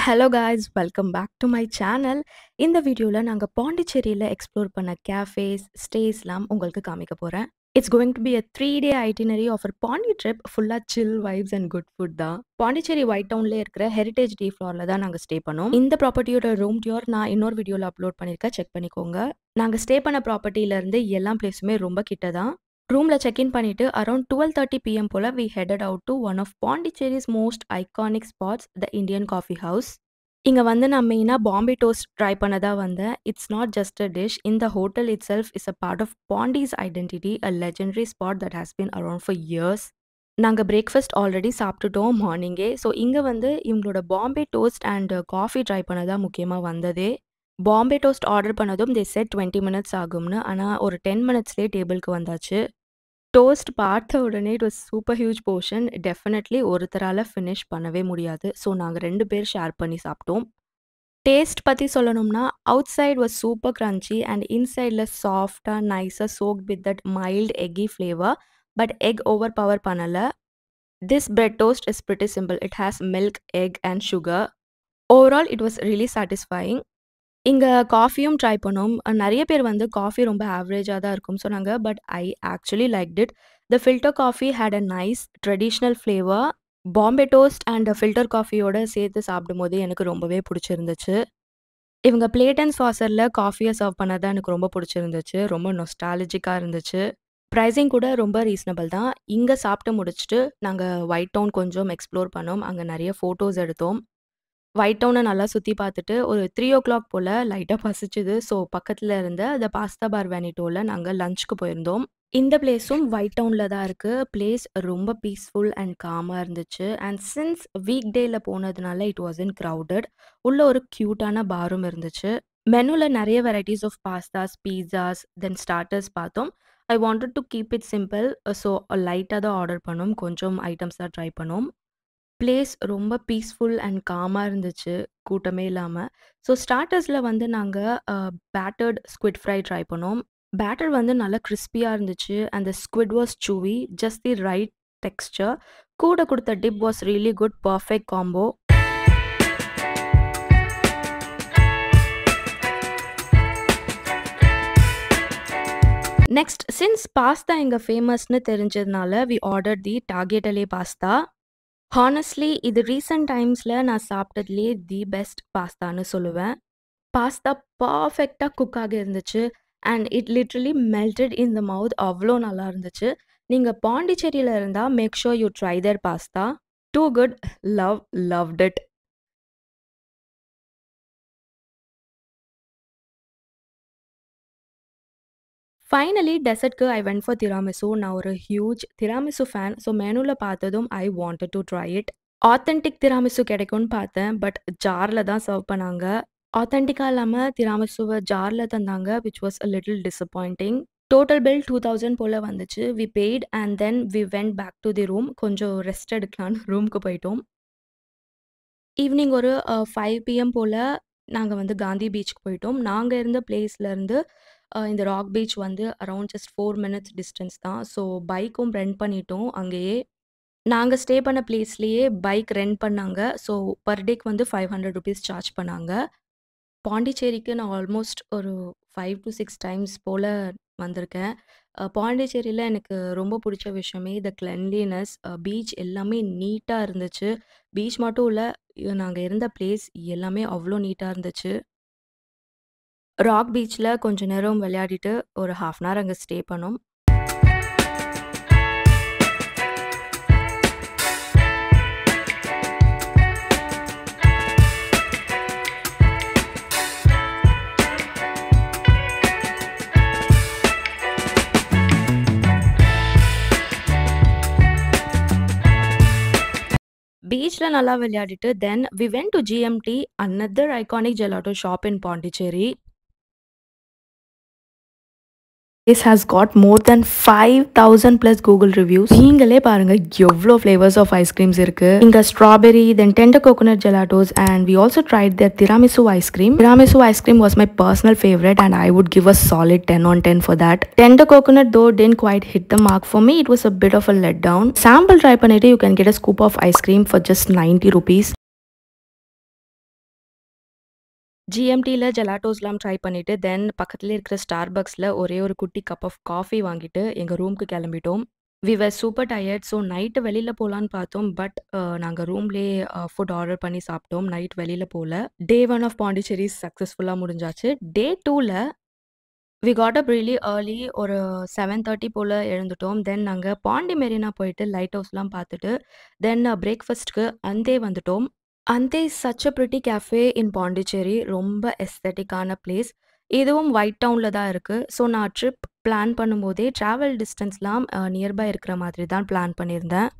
Hello guys, welcome back to my channel. இந்த வீடியோல நாங்க பாண்டிச்சேரியில எக்ஸ்ப்ளோர் பண்ண cafes, staysலாம் உங்களுக்கு காமிக்க போறேன். It's going to be a 3-day itinerary of our Pondi trip full chill vibes and good food தான். பாண்டிச்சேரி ஒயிட் டவுன்ல இருக்கிற ஹெரிடேஜ் டி ஃப்ளோர்ல தான் நாங்க ஸ்டே பண்ணோம். இந்த ப்ராப்பர்ட்டியோட ரூம் டூர் நான் இன்னொரு வீடியோல அப்லோட் பண்ணிருக்கேன், செக் பண்ணிக்கோங்க. நாங்க ஸ்டே பண்ண ப்ராப்பர்ட்டில இருந்து எல்லா பிளேஸுமே ரொம்ப கிட்ட தான். ரூம்ல செக் இன் பண்ணிட்டு அரௌண்ட் 12:30 PM போல we headed out to one of Pondicherry's most iconic spots, the Indian Coffee House. இங்க வந்து நான் மெயினா பாம்பே டோஸ்ட் ட்ரை பண்ண தான் வந்தேன். It's not just a dish. இந்த hotel itself is a part of Pondy's identity, a legendary spot that has been around for years. நாங்க breakfast already சாப்பிட்டுட்டோம் மார்னிங்கே. ஸோ இங்க வந்து இவங்களோட Bombay toast and coffee try பண்ண தான் முக்கியமா வந்ததே. பாம்பே டோஸ்ட் ஆர்டர் பண்ணதும் தே செட் 20 மினிட்ஸ் ஆகும்னு. ஆனா ஒரு 10 மினிட்ஸ்லயே டேபிளுக்கு வந்தாச்சு. டோஸ்ட் பார்த்த உடனே it was super huge portion. Definitely ஒருத்தரால ஃபினிஷ் பண்ணவே முடியாது. ஸோ நாங்க 2 பேர் ஷேர் பண்ணி சாப்பிட்டோம். டேஸ்ட் பத்தி சொல்லணும்னா, outside was super crunchy and இன்சைட்ல சாஃப்ட்டா நைஸா soaked with that mild eggy flavour. But egg overpower பண்ணல. This bread toast is pretty simple. It has milk, egg and sugar. Overall it was really satisfying. இங்க காஃபியும் try பண்ணோம். நெறைய பேர் வந்து காஃபி ரொம்ப ஆவரேஜா தான் இருக்கும்னு சொன்னாங்க. But I actually liked it. The filter coffee had a nice traditional flavour. Bombay toast and filter காஃபியோட சேர்த்து சாப்பிடும்போது எனக்கு ரொம்பவே பிடிச்சிருந்துச்சு. இவங்க பிளேட் அண்ட் சாசர்ல காஃபிய சர்வ் பண்ணது தான் எனக்கு ரொம்ப பிடிச்சிருந்துச்சு. ரொம்ப நொஸ்டாலஜிக்கா இருந்துச்சு. பிரைசிங் கூட ரொம்ப ரீசனபிள் தான். இங்க சாப்பிட்டு முடிச்சுட்டு நாங்க ஒயிட் டவுன் கொஞ்சம் எக்ஸ்ப்ளோர் பண்ணோம். அங்க நெறைய ஃபோட்டோஸ் எடுத்தோம். ஒயிட் டவுன நல்லா சுத்தி பார்த்துட்டு ஒரு 3:00 போல லைட்டா பசிச்சுது. ஸோ பக்கத்துல இருந்த த பாஸ்தா பார் வெனிட்டோல நாங்க லஞ்சுக்கு போயிருந்தோம். இந்த பிளேஸும் ஒயிட் டவுன்ல தான் இருக்கு. பிளேஸ் ரொம்ப பீஸ்ஃபுல் அண்ட் காமா இருந்துச்சு. அண்ட் சின்ஸ் வீக் டேல போனதுனால இட் வாசன்ட் கிரவுடட். உள்ள ஒரு கியூட்டான பாரும் இருந்துச்சு. மெனுல நெறைய varieties of pastas, pizzas, then starters பார்த்தோம். I wanted to keep it simple. So லைட்டா தான் ஆர்டர் பண்ணோம். கொஞ்சம் ஐட்டம்ஸ் தான் ட்ரை பண்ணோம். பிளேஸ் ரொம்ப பீஸ்ஃபுல் அண்ட் காமா இருந்துச்சு, கூட்டமே இல்லாம. ஸோ ஸ்டார்ட்டர்ஸ்ல வந்து நாங்க பேட்டர்ட் ஸ்குவிட் ஃப்ரை ட்ரை பண்ணோம். பேட்டர் வந்து நல்லா கிரிஸ்பியா இருந்துச்சு. And the squid was chewy, just the right texture. கூட குடுத்த dip was really good, perfect combo. Next, since pasta இங்க ஃபேமஸ்னு தெரிஞ்சதுனால we ordered the tagliatelle pasta. Honestly இது ரீசென்ட் டைம்ஸ்ல நான் சாப்பிட்டதுலயே தி பெஸ்ட் பாஸ்தான்னு சொல்லுவேன். பாஸ்தா பர்ஃபெக்ட்டா குக் ஆகி இருந்துச்சு. And it literally melted in the mouth. அவ்ளோ நல்லா இருந்துச்சு. நீங்க பாண்டிச்சேரியில இருந்தா make sure you try their pasta. Too good. Loved it. Finally டெசர்ட்க்கு ஐ வென்ட் ஃபார் திராமிசு. நான் ஒரு ஹியூஜ் திராமிசு ஃபேன். ஸோ மெனுல பார்த்ததும் I wanted to try it. Authentic tiramisu கிடைக்கும்னு பார்த்தேன். பட் ஜார்ல தான் சர்வ் பண்ணாங்க. ஆத்தென்டிக்கா இல்லாம திராமிசுவ ஜார்ல தந்தாங்க, which was a little disappointing. Total bill 2000 போல வந்துச்சு. We paid and then we went back to the room. கொஞ்சம் ரெஸ்ட் எடுக்கலான்னு ரூம்க்கு போயிட்டோம். ஈவினிங் ஒரு 5 PM போல நாங்க வந்து காந்தி பீச்சுக்கு போயிட்டோம். நாங்க இருந்த பிளேஸ்லேருந்து இந்த ராக் பீச் வந்து அரவுண்ட் ஜஸ்ட் 4 மினிட்ஸ் டிஸ்டன்ஸ் தான். ஸோ பைக்கும் ரெண்ட் பண்ணிட்டோம் அங்கேயே. நாங்க ஸ்டே பண்ண பிளேஸ்லயே பைக் ரெண்ட் பண்ணாங்க. ஸோ பர் டேக்கு வந்து ₹500 சார்ஜ் பண்ணாங்க. பாண்டிச்சேரிக்கு நான் ஆல்மோஸ்ட் ஒரு 5 to 6 டைம்ஸ் போல வந்திருக்கேன். பாண்டிச்சேரியில எனக்கு ரொம்ப புடிச்ச விஷயமே த கிளென்லினஸ். பீச் எல்லாமே நீட்டா இருந்துச்சு. பீச் மட்டும் இல்ல, நாங்க இருந்த பிளேஸ் எல்லாமே அவ்ளோ நீட்டா இருந்துச்சு. ராக் பீச்ல கொஞ்ச நேரம் விளையாடிட்டு ஒரு 1/2 அன் ஹவர் அங்க ஸ்டே பண்ணோம். பீச்ல நல்லா விளையாடிட்டு then we went to GMT, another iconic gelato shop in Pondicherry. This has got more than 5,000 plus Google reviews. நீங்களே பாருங்க எவ்வளோ flavors of ice creams இருக்கு. இங்க strawberry, then tender coconut gelatos, and we also tried their tiramisu ice cream. Tiramisu ice cream was my personal favorite and I would give a solid 10 on 10 for that. Tender coconut though didn't quite hit the mark for me. It was a bit of a letdown. Sample try பண்ணிட்டு you can get a scoop of ice cream for just ₹90. ஜிஎம்டில ஜெலாட்டோஸ்லாம் try பண்ணிட்டு, தென் பக்கத்திலேயே இருக்கிற Starbucksல ஒரே ஒரு குட்டி cup of coffee வாங்கிட்டு எங்க ரூம்க்கு கெளம்பிட்டோம். We were super tired. So night வெளில போலான்னு பார்த்தோம். பட் நாங்க ரூம்லயே ஃபுட் ஆர்டர் பண்ணி சாப்பிட்டோம். நைட் வெளில போல. டே 1 ஆஃப் பாண்டிச்சேரி சக்சஸ்ஃபுல்லா முடிஞ்சாச்சு. டே 2ல we got up really early. ஒரு 7:30 போல எழுந்துட்டோம். தென் நாங்க பாண்டி மெரினா போயிட்டு லைட் ஹவுஸ்லாம் பார்த்துட்டு, தென் பிரேக்ஃபாஸ்ட்க்கு அந்தே வந்துட்டோம். அந்தே is such a pretty cafe in Pondicherry. ரொம்ப எஸ்தெட்டிக்கான பிளேஸ். இதுவும் ஒயிட் டவுன்ல தான் இருக்கு. ஸோ நான் ட்ரிப் பிளான் பண்ணும்போதே ட்ராவல் டிஸ்டன்ஸ்லாம் நியர்பை இருக்கிற மாதிரி தான் பிளான் பண்ணியிருந்தேன்.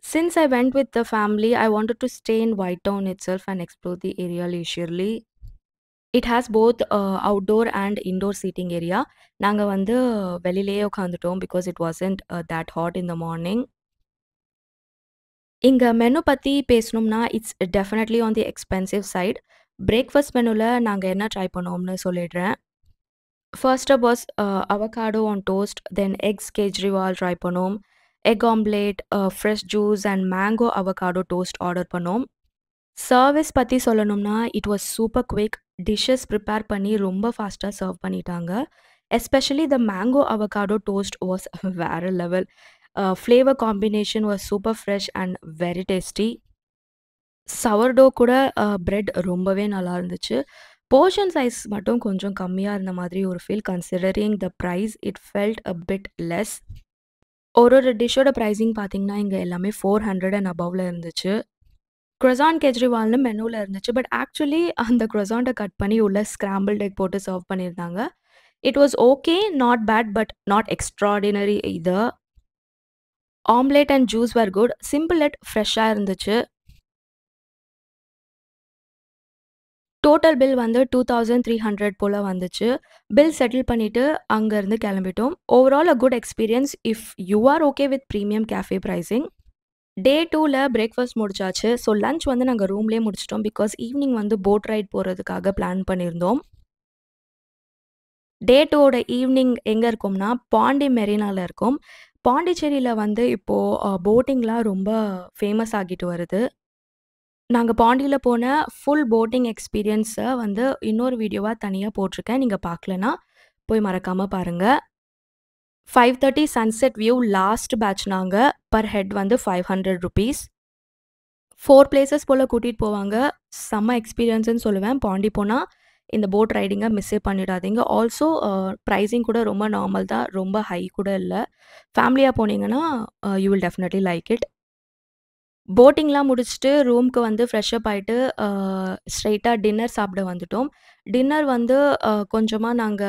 Since I went with the family, I wanted to stay in White Town itself and explore the area leisurely. It has both outdoor and indoor seating area. நாங்க வந்து வெளியிலேயே உட்காந்துட்டோம். Because it wasn't that hot in the morning. இங்க menu பத்தி பேசணும்னா, it's definitely on the expensive side. Breakfast மெனுல நாங்க என்ன ட்ரை பண்ணோம்னு சொல்லிடுறேன். First up was avocado on toast. Then eggs Kejriwal try பண்ணோம். Egg omelette, fresh juice and mango avocado toast order பண்ணோம். சர்விஸ் பத்தி சொல்லணும்னா, it was super quick. Dishes prepare பண்ணி ரொம்ப ஃபாஸ்ட்டா சர்வ் பண்ணிட்டாங்க. Especially the mango avocado toast was வேற level. Flavour combination was super fresh and very tasty. Sourdough கூட bread ரொம்பவே நல்லா இருந்துச்சு. போர்ஷன் சைஸ் மட்டும் கொஞ்சம் கம்மியா இருந்த மாதிரி ஒரு feel. Considering the price, it felt a bit less. ஒரு டிஷ்ஷோட பிரைசிங் பார்த்தீங்கன்னா, இங்க எல்லாமே 400 அண்ட் அபவ்ல இருந்துச்சு. க்ரோசான் கெஜ்ரிவால்னு மெனுல இருந்துச்சு. பட் ஆக்சுவலி அந்த க்ரோசான்ட்ட கட் பண்ணி உள்ள ஸ்கிராம்பிள்ட் எக் போட்டு சர்வ் பண்ணியிருந்தாங்க. It was okay, not bad, but not extraordinary either. Omelette and juice were good. Simple எட் ஃப்ரெஷ்ஷா இருந்துச்சு. டோட்டல் பில் வந்து 2300 போல வந்துச்சு. பில் செட்டில் பண்ணிட்டு அங்கருந்து கெளம்பிட்டோம். Overall a good experience if you are okay with premium cafe pricing. Day 2ல பிரேக்ஃபாஸ்ட் முடிச்சாச்சு. ஸோ லஞ்ச் வந்து நாங்க ரூம்லயே முடிச்சுட்டோம். பிகாஸ் ஈவினிங் வந்து போட் ரைட் போறதுக்காக பிளான் பண்ணியிருந்தோம். டே 2ஓட ஈவினிங் எங்க இருக்கோம்னா, பாண்டி மெரினால இருக்கோம். பாண்டிச்சேரியில வந்து இப்போ போட்டிங்லாம் ரொம்ப ஃபேமஸ் ஆகிட்டு வருது. நாங்க பாண்டியில போன ஃபுல் போட்டிங் எக்ஸ்பீரியன்ஸ வந்து இன்னொரு வீடியோவா தனியா போட்டிருக்கேன். நீங்க பார்க்கலன்னா, போய் மறக்காம பாருங்க. 5:30 சன்செட் வியூ லாஸ்ட் பேட்ச் நாங்க. பெர் ஹெட் வந்து ₹500. 4 பிளேஸஸ் போல கூட்டிட்டு போவாங்க. செம்ம எக்ஸ்பீரியன்ஸ்ன்னு சொல்லுவேன். பாண்டி போனா இந்த போட் ரைடிங்க மிஸ்ஸே பண்ணிடாதீங்க. ஆல்சோ பிரைசிங் கூட ரொம்ப நார்மல் தான். ரொம்ப ஹை கூட இல்ல. ஃபேமிலியா போனீங்கன்னா, you will definitely like it. போட்டிங்லாம் முடிச்சுட்டு ரூம்க்கு வந்து ஃப்ரெஷ் அப் ஆயிட்டு, ஸ்ட்ரெயிட்டா டின்னர் சாப்பிட வந்துட்டோம். டின்னர் வந்து கொஞ்சமா நாங்க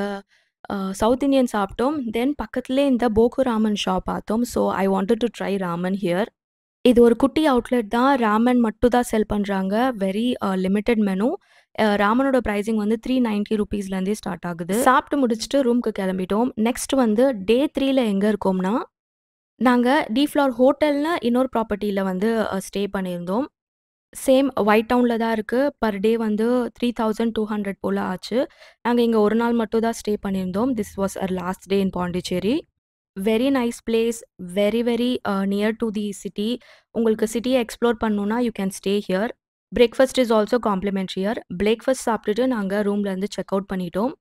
சவுத் இண்டியன் சாப்பிட்டோம். தென் பக்கத்திலேயே இந்த போக்கு ராமன் ஷாப் பார்த்தோம். So I wanted to try Raman here. இது ஒரு குட்டி அவுட்லெட் தான். ராமன் மட்டும் தான் செல் பண்றாங்க. Very limited menu. ராமனோட பிரைசிங் வந்து ₹390லேருந்தே ஸ்டார்ட் ஆகுது. சாப்பிட்டு முடிச்சுட்டு ரூம்க்கு கிளம்பிட்டோம். நெக்ஸ்ட் வந்து டே 3ல எங்க இருக்கோம்னா, நாங்க டி ஃப்ளவர் ஹோட்டல்னு இன்னொரு ப்ராப்பர்ட்டில வந்து ஸ்டே பண்ணியிருந்தோம். சேம் ஒயிட் டவுன்ல தான் இருக்கு. பெர் டே வந்து 3200 போல ஆச்சு. நாங்க இங்க ஒரு நாள் மட்டும் தான் ஸ்டே பண்ணியிருந்தோம். This was our last day in Pondicherry. Very nice place. Very very near to the city. உங்களுக்கு சிட்டிய எக்ஸ்ப்ளோர் பண்ணணும்னா you can stay here. Breakfast is also complimentary here. Breakfast சாப்பிட்டுட்டு நாங்க ரூம்ல இருந்து செக் அவுட் பண்ணிட்டோம்.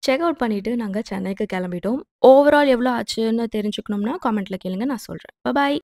செக் அவுட் பண்ணிட்டு நாங்க சென்னைக்கு கிளம்பிட்டோம். ஓவரால் எவ்வளோ ஆச்சுன்னு தெரிஞ்சுக்கணும்னா, காமெண்ட்ல கேளுங்க, நான் சொல்றேன். பாய்.